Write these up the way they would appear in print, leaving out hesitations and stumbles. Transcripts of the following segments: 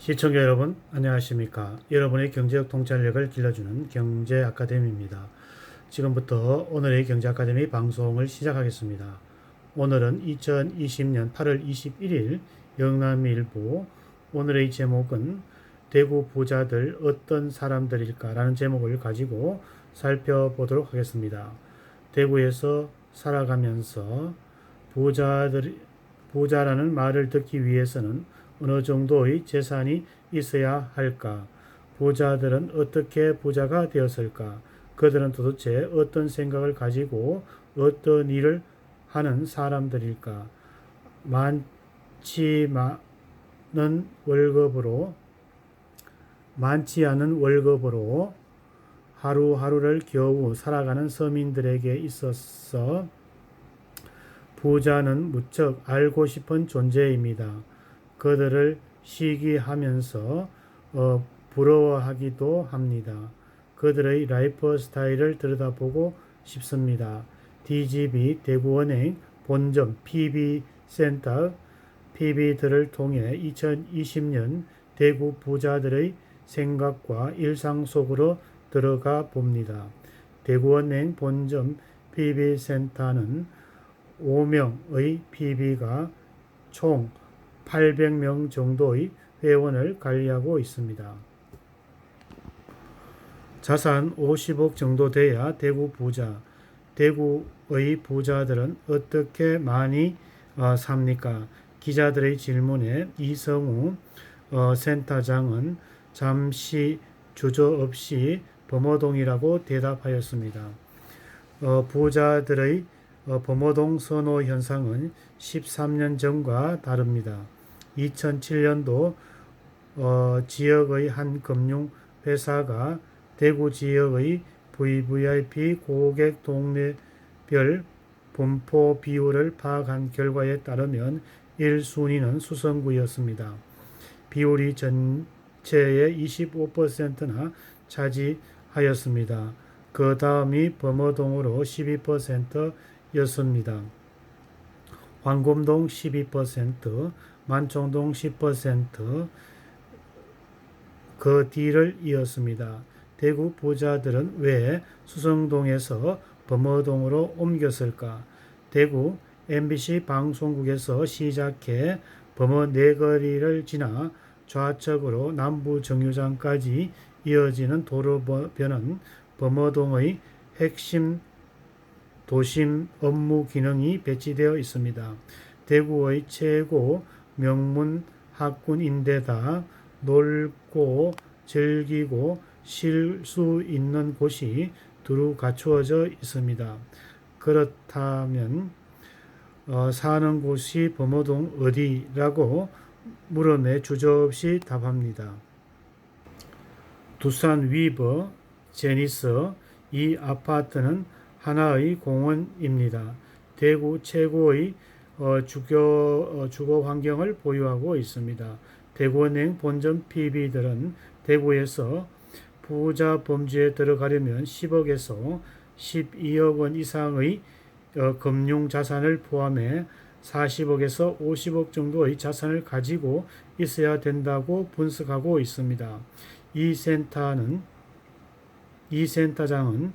시청자 여러분 안녕하십니까. 여러분의 경제적 통찰력을 길러주는 경제 아카데미입니다. 지금부터 오늘의 경제 아카데미 방송을 시작하겠습니다. 오늘은 2020년 8월 21일 영남일보. 오늘의 제목은 대구 부자들 어떤 사람들일까 라는 제목을 가지고 살펴보도록 하겠습니다. 대구에서 살아가면서 부자라는 말을 듣기 위해서는 어느 정도의 재산이 있어야 할까? 부자들은 어떻게 부자가 되었을까? 그들은 도대체 어떤 생각을 가지고 어떤 일을 하는 사람들일까? 많지 않은 월급으로 하루하루를 겨우 살아가는 서민들에게 있어서 부자는 무척 알고 싶은 존재입니다. 그들을 시기하면서 부러워하기도 합니다. 그들의 라이프 스타일을 들여다보고 싶습니다. DGB 대구은행 본점 PB센터 PB들을 통해 2020년 대구 부자들의 생각과 일상 속으로 들어가 봅니다. 대구은행 본점 PB센터는 5명의 PB가 총 800명 정도의 회원을 관리하고 있습니다. 자산 50억 정도 돼야 대구 부자. 대구의 부자들은 어떻게 많이 삽니까? 기자들의 질문에 이성우 센터장은 잠시 주저없이 범어동이라고 대답하였습니다. 부자들의 범어동 선호 현상은 13년 전과 다릅니다. 2007년도 지역의 한 금융회사가 대구 지역의 VVIP 고객 동네별 분포 비율을 파악한 결과에 따르면 1순위는 수성구였습니다. 비율이 전체의 25%나 차지하였습니다. 그 다음이 범어동으로 12%였습니다. 황금동 12%, 만총동 10%, 그 뒤를 이었습니다. 대구 부자들은 왜 수성동에서 범어동으로 옮겼을까? 대구 MBC 방송국에서 시작해 범어 네거리를 지나 좌측으로 남부 정류장까지 이어지는 도로변은 범어동의 핵심 도심 업무 기능이 배치되어 있습니다. 대구의 최고 명문 학군인데다 놀고 즐기고 쉴 수 있는 곳이 두루 갖추어져 있습니다. 그렇다면 사는 곳이 범어동 어디라고 물음에 주저없이 답합니다. 두산 위버 제니스. 이 아파트는 하나의 공원입니다. 대구 최고의 주거 환경을 보유하고 있습니다. 대구은행 본점 PB들은 대구에서 부자 범주에 들어가려면 10억에서 12억 원 이상의 금융 자산을 포함해 40억에서 50억 정도의 자산을 가지고 있어야 된다고 분석하고 있습니다. 이 센터장은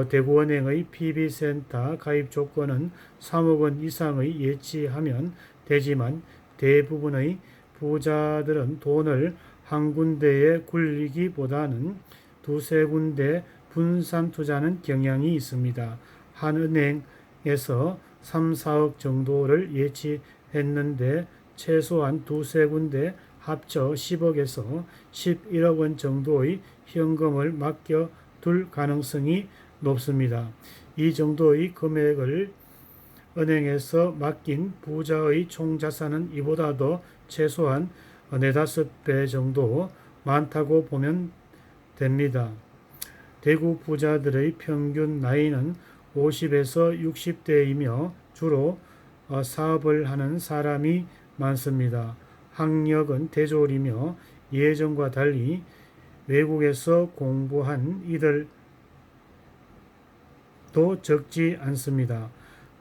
대구은행의 PB센터 가입 조건은 3억 원 이상의 예치하면 되지만 대부분의 부자들은 돈을 한 군데에 굴리기보다는 두세 군데 분산 투자하는 경향이 있습니다. 한 은행에서 3, 4억 정도를 예치했는데 최소한 두세 군데 합쳐 10억에서 11억 원 정도의 현금을 맡겨둘 가능성이 높습니다. 이 정도의 금액을 은행에서 맡긴 부자의 총자산은 이보다도 최소한 4, 5배 정도 많다고 보면 됩니다. 대구 부자들의 평균 나이는 50에서 60대이며 주로 사업을 하는 사람이 많습니다. 학력은 대졸이며 예전과 달리 외국에서 공부한 이들도 적지 않습니다.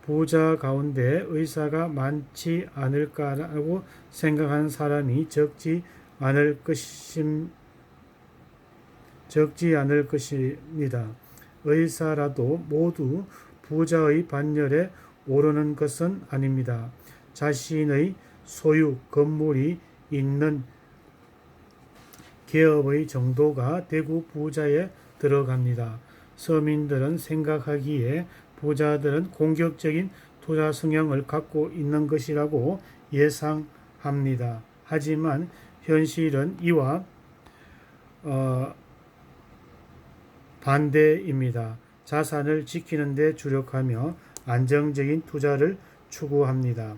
부자 가운데 의사가 많지 않을까라고 생각하는 사람이 적지 않을 적지 않을 것입니다. 의사라도 모두 부자의 반열에 오르는 것은 아닙니다. 자신의 소유 건물이 있는 기업의 정도가 대구 부자에 들어갑니다. 서민들은 생각하기에 부자들은 공격적인 투자 성향을 갖고 있는 것이라고 예상합니다. 하지만 현실은 이와 반대입니다. 자산을 지키는 데 주력하며 안정적인 투자를 추구합니다.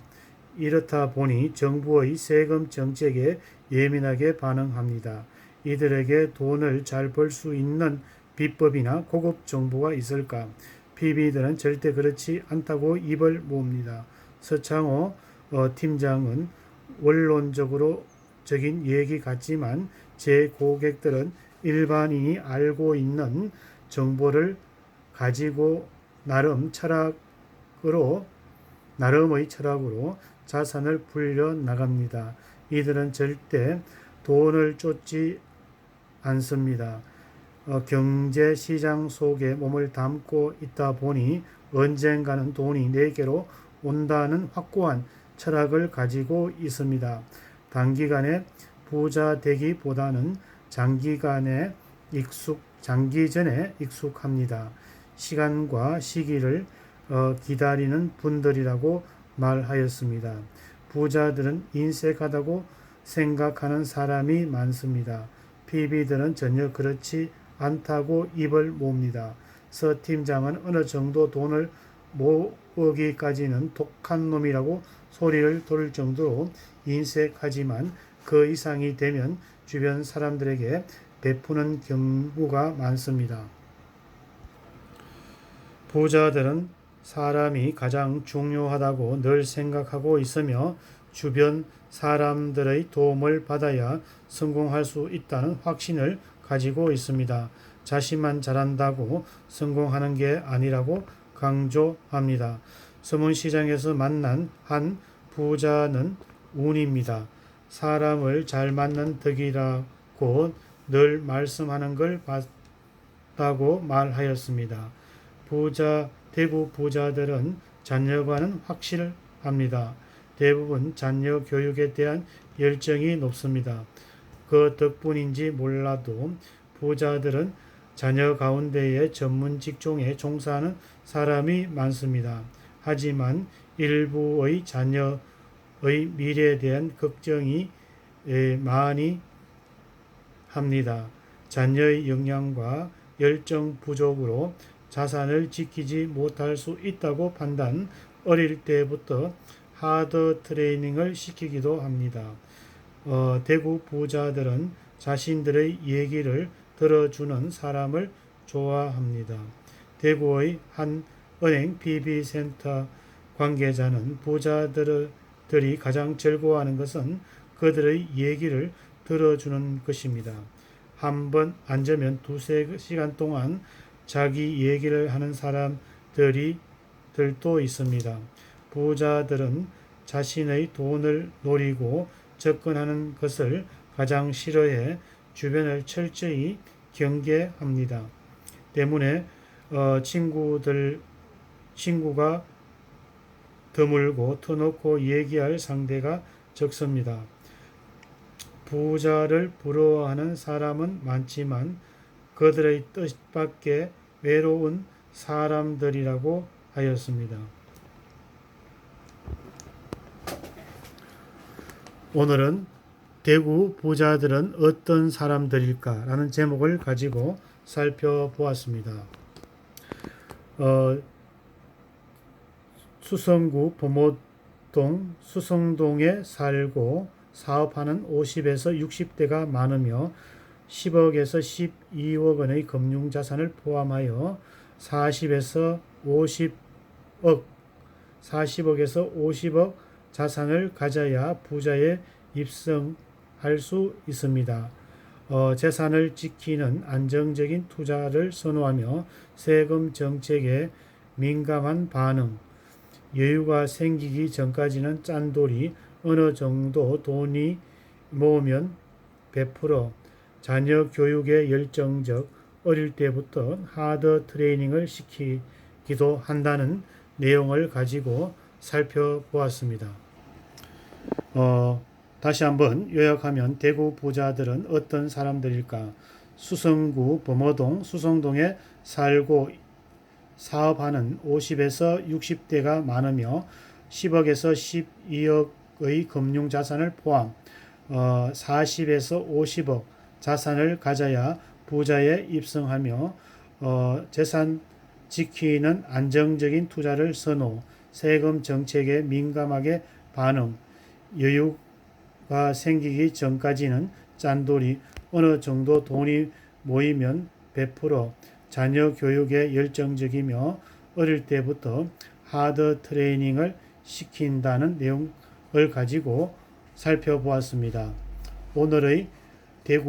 이렇다 보니 정부의 세금 정책에 예민하게 반응합니다. 이들에게 돈을 잘 벌 수 있는 비법이나 고급 정보가 있을까? PB들은 절대 그렇지 않다고 입을 모읍니다. 서창호 팀장은 원론적인 얘기 같지만 제 고객들은 일반인이 알고 있는 정보를 가지고 나름의 철학으로 자산을 불려 나갑니다. 이들은 절대 돈을 쫓지 않습니다. 경제 시장 속에 몸을 담고 있다 보니 언젠가는 돈이 내게로 온다는 확고한 철학을 가지고 있습니다. 단기간에 부자 되기보다는 장기전에 익숙합니다. 시간과 시기를 기다리는 분들이라고 말하였습니다. 부자들은 인색하다고 생각하는 사람이 많습니다. PB들은 전혀 그렇지 않다고 입을 모읍니다. 서 팀장은 어느 정도 돈을 모으기까지는 독한 놈이라고 소리를 돌릴 정도로 인색하지만 그 이상이 되면 주변 사람들에게 베푸는 경우가 많습니다. 부자들은 사람이 가장 중요하다고 늘 생각하고 있으며 주변 사람들의 도움을 받아야 성공할 수 있다는 확신을 가지고 있습니다. 자신만 잘한다고 성공하는 게 아니라고 강조합니다. 서문시장에서 만난 한 부자는 운입니다. 사람을 잘 만난 덕이라고 늘 말씀하는 걸 봤다고 말하였습니다. 대구 부자들은 자녀관은 확실합니다. 대부분 자녀 교육에 대한 열정이 높습니다. 그 덕분인지 몰라도 부자들은 자녀 가운데에 전문 직종에 종사하는 사람이 많습니다. 하지만 일부의 자녀의 미래에 대한 걱정이 많이 합니다. 자녀의 역량과 열정 부족으로 자산을 지키지 못할 수 있다고 판단, 어릴 때부터 하드 트레이닝을 시키기도 합니다. 대구 부자들은 자신들의 얘기를 들어주는 사람을 좋아합니다. 대구의 한 은행 PB센터 관계자는 부자들이 가장 즐거워하는 것은 그들의 얘기를 들어주는 것입니다. 한번 앉으면 2-3시간 동안 자기 얘기를 하는 사람들도 있습니다. 부자들은 자신의 돈을 노리고 접근하는 것을 가장 싫어해 주변을 철저히 경계합니다. 때문에 친구가 드물고 터놓고 얘기할 상대가 적습니다. 부자를 부러워하는 사람은 많지만 그들의 뜻밖의 외로운 사람들이라고 하였습니다. 오늘은 대구 부자들은 어떤 사람들일까? 라는 제목을 가지고 살펴보았습니다. 수성구 범호동 수성동에 살고 사업하는 50에서 60대가 많으며 10억에서 12억 원의 금융자산을 포함하여 40억에서 50억 자산을 가져야 부자에 입성할 수 있습니다. 재산을 지키는 안정적인 투자를 선호하며 세금 정책에 민감한 반응, 여유가 생기기 전까지는 짠돌이, 어느 정도 돈이 모으면 베풀어 자녀 교육에 열정적, 어릴 때부터 하드 트레이닝을 시키기도 한다는 내용을 가지고 살펴보았습니다. 다시 한번 요약하면 대구 부자들은 어떤 사람들일까? 수성구 범어동 수성동에 살고 사업하는 50에서 60대가 많으며 10억에서 12억의 금융자산을 포함 40에서 50억 자산을 가져야 부자에 입성하며 재산 지키는 안정적인 투자를 선호, 세금 정책에 민감하게 반응, 여유가 생기기 전까지는 짠돌이, 어느 정도 돈이 모이면 베풀어 자녀 교육에 열정적이며 어릴 때부터 하드 트레이닝을 시킨다는 내용을 가지고 살펴보았습니다. 오늘의 대구